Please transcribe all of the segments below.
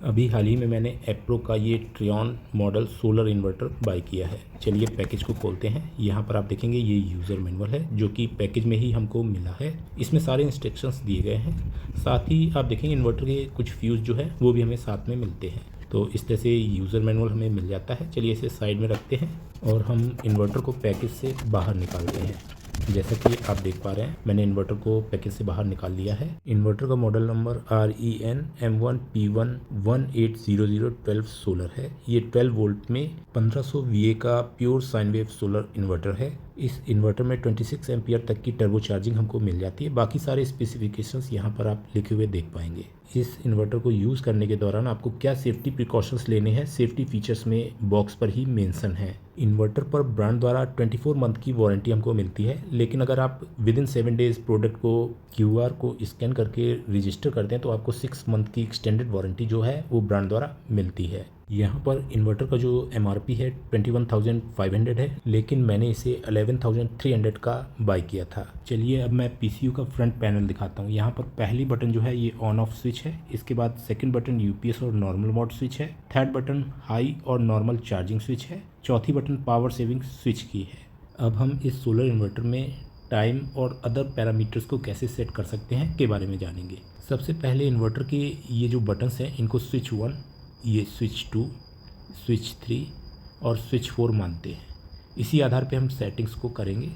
अभी हाल ही में मैंने एप्रो का ये ट्रियॉन मॉडल सोलर इन्वर्टर बाय किया है। चलिए पैकेज को खोलते हैं। यहाँ पर आप देखेंगे ये यूज़र मैनुअल है जो कि पैकेज में ही हमको मिला है। इसमें सारे इंस्ट्रक्शंस दिए गए हैं। साथ ही आप देखेंगे इन्वर्टर के कुछ फ्यूज़ जो है वो भी हमें साथ में मिलते हैं। तो इस तरह से यूज़र मैनुअल हमें मिल जाता है। चलिए इसे साइड में रखते हैं और हम इन्वर्टर को पैकेज से बाहर निकालते हैं। जैसा कि आप देख पा रहे हैं मैंने इन्वर्टर को पैकेज से बाहर निकाल लिया है। इन्वर्टर का model number REN M1P1180012 solar है। ये 12 वोल्ट में 1500 VA का pure sine wave solar inverter है। इस इन्वर्टर में 26 एम्पियर तक की टर्बो चार्जिंग हमको मिल जाती है। बाकी सारे स्पेसिफिकेशंस यहाँ पर आप लिखे हुए देख पाएंगे। इस इन्वर्टर को यूज़ करने के दौरान आपको क्या सेफ्टी प्रिकॉशंस लेने हैं, सेफ्टी फीचर्स में बॉक्स पर ही मेंशन है। इन्वर्टर पर ब्रांड द्वारा 24 मंथ की वारंटी हमको मिलती है, लेकिन अगर आप विद इन 7 डेज प्रोडक्ट को QR को स्कैन करके रजिस्टर करते हैं तो आपको 6 मंथ की एक्सटेंडेड वारंटी जो है वो ब्रांड द्वारा मिलती है। यहाँ पर इन्वर्टर का जो MRP है 21,500 है, लेकिन मैंने इसे 11,300 का बाय किया था। चलिए अब मैं PCU का फ्रंट पैनल दिखाता हूँ। यहाँ पर पहली बटन जो है ये ऑन ऑफ स्विच है। इसके बाद सेकंड बटन UPS और नॉर्मल मोड स्विच है। थर्ड बटन हाई और नॉर्मल चार्जिंग स्विच है। चौथी बटन पावर सेविंग स्विच की है। अब हम इस सोलर इन्वर्टर में टाइम और अदर पैरामीटर्स को कैसे सेट कर सकते हैं के बारे में जानेंगे। सबसे पहले इन्वर्टर के ये जो बटन्स हैं इनको स्विच 1, ये स्विच 2, स्विच 3 और स्विच 4 मानते हैं। इसी आधार पे हम सेटिंग्स को करेंगे।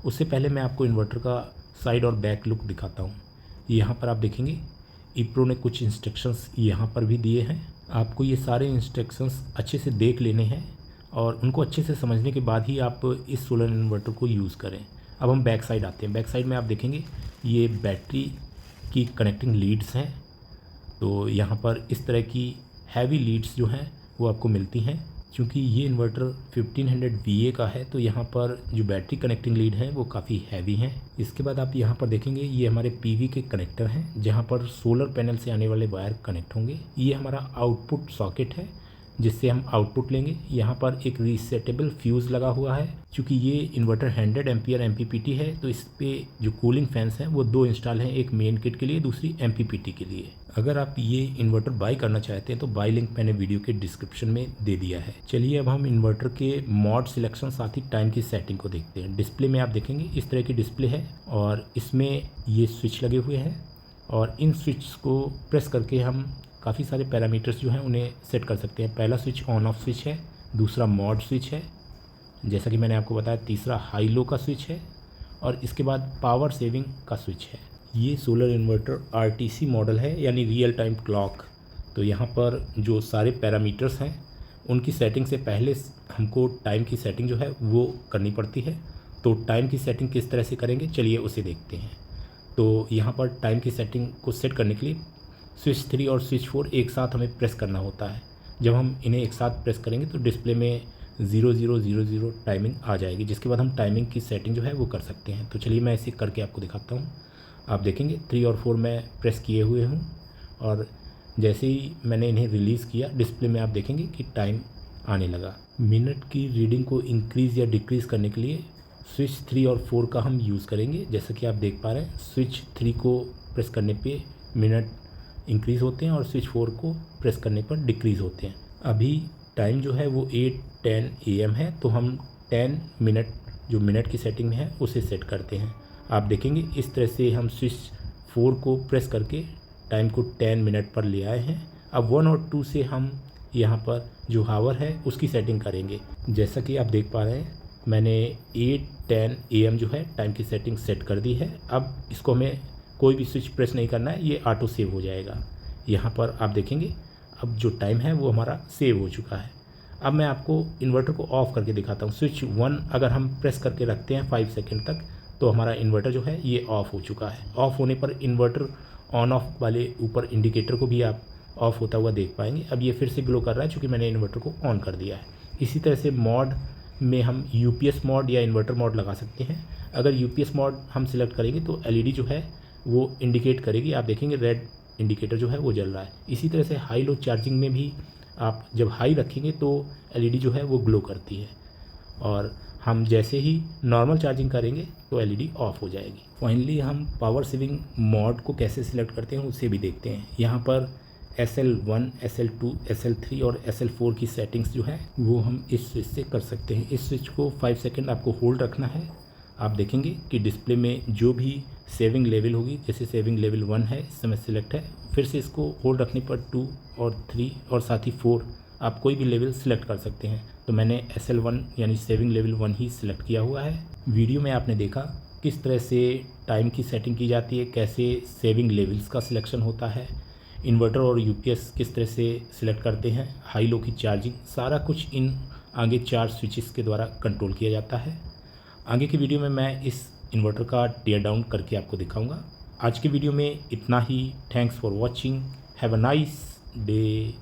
उससे पहले मैं आपको इन्वर्टर का साइड और बैक लुक दिखाता हूँ। यहाँ पर आप देखेंगे इप्रो ने कुछ इंस्ट्रक्शंस यहाँ पर भी दिए हैं। आपको ये सारे इंस्ट्रक्शंस अच्छे से देख लेने हैं और उनको अच्छे से समझने के बाद ही आप इस सोलर इन्वर्टर को यूज़ करें। अब हम बैक साइड आते हैं। बैक साइड में आप देखेंगे ये बैटरी की कनेक्टिंग लीड्स हैं। तो यहाँ पर इस तरह की हैवी लीड्स जो हैं वो आपको मिलती हैं। क्योंकि ये इन्वर्टर 1500 VA का है तो यहाँ पर जो बैटरी कनेक्टिंग लीड हैं वो काफ़ी हैवी हैं। इसके बाद आप यहाँ पर देखेंगे ये हमारे PV के कनेक्टर हैं जहाँ पर सोलर पैनल से आने वाले वायर कनेक्ट होंगे। ये हमारा आउटपुट सॉकेट है जिससे हम आउटपुट लेंगे। यहाँ पर एक रीसेटेबल फ्यूज़ लगा हुआ है। क्योंकि ये इन्वर्टर 100 एम्पियर MPPT है तो इस पर जो कूलिंग फैंस हैं वो 2 इंस्टॉल हैं, एक मेन किट के लिए, दूसरी MPPT के लिए। अगर आप ये इन्वर्टर बाय करना चाहते हैं तो बाय लिंक मैंने वीडियो के डिस्क्रिप्शन में दे दिया है। चलिए अब हम इन्वर्टर के मॉड सिलेक्शन साथ ही टाइम की सेटिंग को देखते हैं। डिस्प्ले में आप देखेंगे इस तरह की डिस्प्ले है और इसमें ये स्विच लगे हुए हैं और इन स्विच को प्रेस करके हम काफ़ी सारे पैरामीटर्स जो हैं उन्हें सेट कर सकते हैं। पहला स्विच ऑन ऑफ स्विच है, दूसरा मॉड स्विच है, जैसा कि मैंने आपको बताया, तीसरा हाई लो का स्विच है और इसके बाद पावर सेविंग का स्विच है। ये सोलर इन्वर्टर RTC मॉडल है यानी रियल टाइम क्लॉक। तो यहाँ पर जो सारे पैरामीटर्स हैं उनकी सेटिंग से पहले हमको टाइम की सेटिंग जो है वो करनी पड़ती है। तो टाइम की सेटिंग किस तरह से करेंगे चलिए उसे देखते हैं। तो यहाँ पर टाइम की सेटिंग को सेट करने के लिए स्विच 3 और स्विच 4 एक साथ हमें प्रेस करना होता है। जब हम इन्हें एक साथ प्रेस करेंगे तो डिस्प्ले में 0000 टाइमिंग आ जाएगी, जिसके बाद हम टाइमिंग की सेटिंग जो है वो कर सकते हैं। तो चलिए मैं इसे करके आपको दिखाता हूँ। आप देखेंगे 3 और 4 मैं प्रेस किए हुए हूँ और जैसे ही मैंने इन्हें रिलीज़ किया डिस्प्ले में आप देखेंगे कि टाइम आने लगा। मिनट की रीडिंग को इंक्रीज़ या डिक्रीज़ करने के लिए स्विच 3 और 4 का हम यूज़ करेंगे। जैसा कि आप देख पा रहे हैं स्विच 3 को प्रेस करने पे मिनट इंक्रीज़ होते हैं और स्विच 4 को प्रेस करने पर डिक्रीज़ होते हैं। अभी टाइम जो है वो 8:10 AM है तो हम 10 मिनट जो मिनट की सेटिंग में है उसे सेट करते हैं। आप देखेंगे इस तरह से हम स्विच 4 को प्रेस करके टाइम को 10 मिनट पर ले आए हैं। अब 1 और 2 से हम यहाँ पर जो हावर है उसकी सेटिंग करेंगे। जैसा कि आप देख पा रहे हैं मैंने 8:10 AM जो है टाइम की सेटिंग सेट कर दी है। अब इसको हमें कोई भी स्विच प्रेस नहीं करना है, ये ऑटो सेव हो जाएगा। यहाँ पर आप देखेंगे अब जो टाइम है वो हमारा सेव हो चुका है। अब मैं आपको इन्वर्टर को ऑफ़ करके दिखाता हूँ। स्विच 1 अगर हम प्रेस करके रखते हैं 5 सेकंड तक तो हमारा इन्वर्टर जो है ये ऑफ़ हो चुका है। ऑफ़ होने पर इन्वर्टर ऑन ऑफ वाले ऊपर इंडिकेटर को भी आप ऑफ़ होता हुआ देख पाएंगे। अब ये फिर से ग्लो कर रहा है क्योंकि मैंने इन्वर्टर को ऑन कर दिया है। इसी तरह से मॉड में हम UPS मॉड या इन्वर्टर मॉड लगा सकते हैं। अगर UPS मॉड हम सिलेक्ट करेंगे तो LED जो है वो इंडिकेट करेगी। आप देखेंगे रेड इंडिकेटर जो है वो जल रहा है। इसी तरह से हाई लो चार्जिंग में भी आप जब हाई रखेंगे तो LED जो है वो ग्लो करती है और हम जैसे ही नॉर्मल चार्जिंग करेंगे तो LED ऑफ हो जाएगी। फाइनली हम पावर सेविंग मोड को कैसे सिलेक्ट करते हैं उसे भी देखते हैं। यहाँ पर SL1, SL2, SL3 और SL4 की सेटिंग्स जो है वो हम इस स्विच से कर सकते हैं। इस स्विच को 5 सेकंड आपको होल्ड रखना है। आप देखेंगे कि डिस्प्ले में जो भी सेविंग लेवल होगी, जैसे सेविंग लेवल 1 है इस समय सिलेक्ट है, फिर से इसको होल्ड रखने पर 2 और 3 और साथ ही 4 आप कोई भी लेवल सिलेक्ट कर सकते हैं। तो मैंने SL1 यानी सेविंग लेवल 1 ही सिलेक्ट किया हुआ है। वीडियो में आपने देखा किस तरह से टाइम की सेटिंग की जाती है, कैसे सेविंग लेवल्स का सिलेक्शन होता है, इन्वर्टर और यूपीएस किस तरह से सिलेक्ट करते हैं, हाई लो की चार्जिंग, सारा कुछ इन आगे 4 स्विचेस के द्वारा कंट्रोल किया जाता है। आगे की वीडियो में मैं इस इन्वर्टर का टेयर डाउन करके आपको दिखाऊंगा। आज की वीडियो में इतना ही। Thanks for watching. Have a nice day.